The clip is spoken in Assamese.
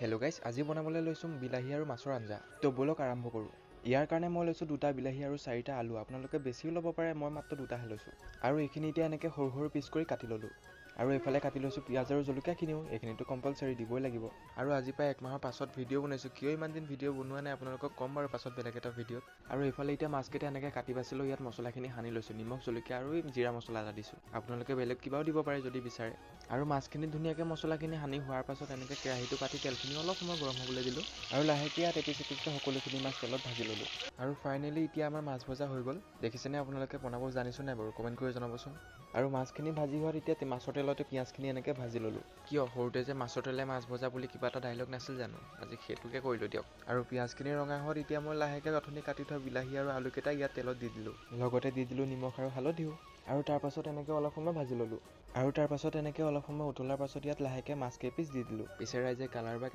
হেল্ল' গাইজ, আজি বনাবলৈ লৈছোঁ বিলাহী আৰু মাছৰ আঞ্জা। তো ব'লক আৰম্ভ কৰোঁ। ইয়াৰ কাৰণে মই লৈছোঁ 2টা বিলাহী আৰু 4টা আলু। আপোনালোকে বেছিও ল'ব পাৰে, মই মাত্ৰ 2টাহে লৈছোঁ। আৰু এইখিনি এতিয়া এনেকৈ সৰু সৰু পিচ কৰি কাটি ল'লোঁ। আৰু এইফালে কাটি লৈছোঁ পিঁয়াজ আৰু জলকীয়াখিনিও, এইখিনিতো কম্পালচাৰি দিবই লাগিব। আৰু আজি প্ৰায় 1 মাহৰ পাছত ভিডিঅ' বনাইছোঁ। কিয় ইমান দিন ভিডিঅ' বনোৱা নাই আপোনালোকক ক'ম বাৰু পাছত বেলেগ এটা ভিডিঅ'ত। আৰু এইফালে এতিয়া মাছকেইটা এনেকৈ কাটি বাছিলোঁ, ইয়াত মছলাখিনি সানি লৈছোঁ। নিমখ, জলকীয়া আৰু জিৰা মছলা এটা দিছোঁ। আপোনালোকে বেলেগ কিবাও দিব পাৰে যদি বিচাৰে। আৰু মাছখিনি ধুনীয়াকৈ মছলাখিনি সানি হোৱাৰ পাছত এনেকৈ কেৰাহীটো পাতি তেলখিনি অলপ সময় গৰম হ'বলৈ দিলোঁ। আৰু লাহেকৈ ইয়াত এপিচ এপিচকৈ সকলোখিনি মাছ তেলত ভাজি ল'লোঁ। আৰু ফাইনেলি এতিয়া আমাৰ মাছ ভজা হৈ গ'ল। দেখিছেনে আপোনালোকে বনাব জানিছোঁ নাই বাৰু? কমেণ্ট কৰি জনাবচোন। আৰু মাছখিনি ভাজি হোৱাত এতিয়া মাছৰ তেলতে পিঁয়াজখিনি এনেকৈ ভাজি ল'লোঁ। কিয় সৰুতে যে মাছৰ তেলে মাছ ভজা বুলি কিবা এটা ডাইলগ নাছিল জানো? আজি সেইটোকে কৰিলোঁ দিয়ক। আৰু পিঁয়াজখিনি ৰঙা হোৱাত এতিয়া মই লাহেকৈ অথনি কাটি থোৱা বিলাহী আৰু আলুকেইটা ইয়াত তেলত দি দিলোঁ। লগতে দি দিলোঁ নিমখ আৰু হালধিও। আৰু তাৰপাছত এনেকৈ অলপ সময় ভাজি ল'লোঁ। আৰু তাৰপাছত এনেকৈ অলপ সময় উতলাৰ পাছত ইয়াত লাহেকৈ মাছ কেইপিচ দি দিলোঁ। পিছে ৰাইজে কালাৰ বা